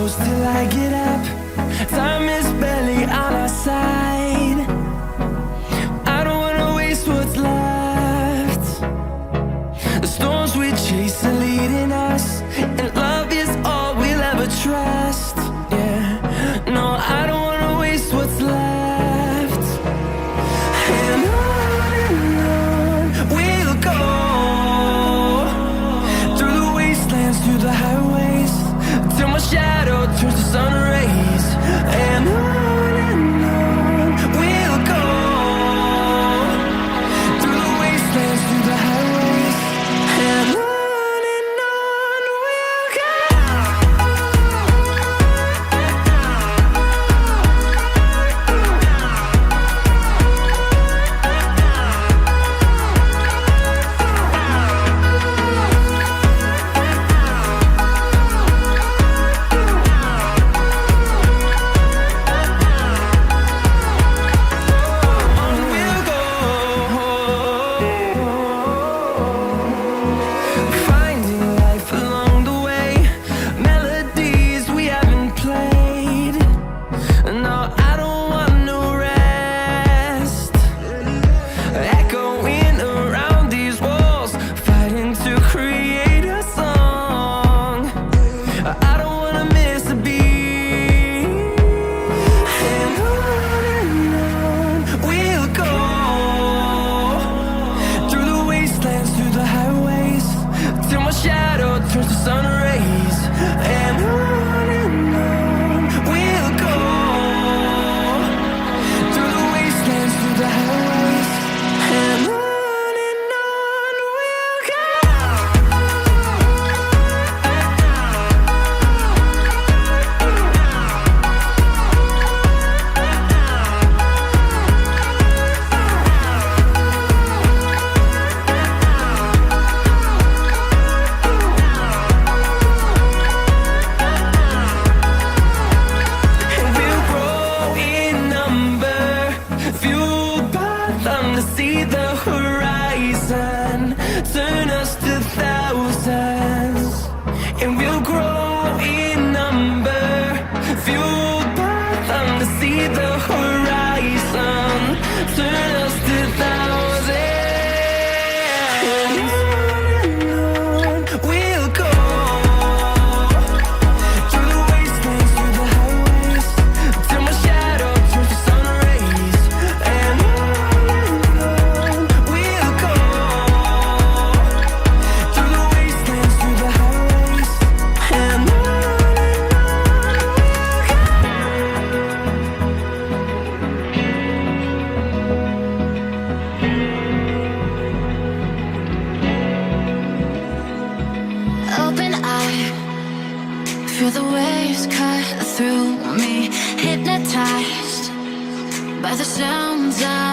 close till I get up. Time is barely on our side. I don't wanna waste what's left. The storms we chase are leading us, and love is all we'll ever trust. Yeah, no, I don't wanna waste what's left. And on we'll go, through the wastelands, through the highways, till my shadow turns to sun rays. And on we'll go, through the wastelands, through the highways, and on we'll go. Finding life along the way, melodies we haven't played. No, I don't want no rest. Echoing around these walls, fighting to create a song. I don't wanna miss a beat. And on we'll go, through the wastelands, through the highways, till my shadow turns to sun rays. And on we'll go, through the wastelands, through the highways, and on we'll go. And we'll grow in number, fueled by them to see the horizon, turn us to thousands. And we'll grow in number, fueled by them to see the horizon, turn us to thousands. And on we'll go, through the wastelands, through the highways, till my shadow turns to sun rays. And on we'll go, through the wastelands, through the highways, and on we'll go. Open eye, feel the waves cut through me, hypnotized by the sounds of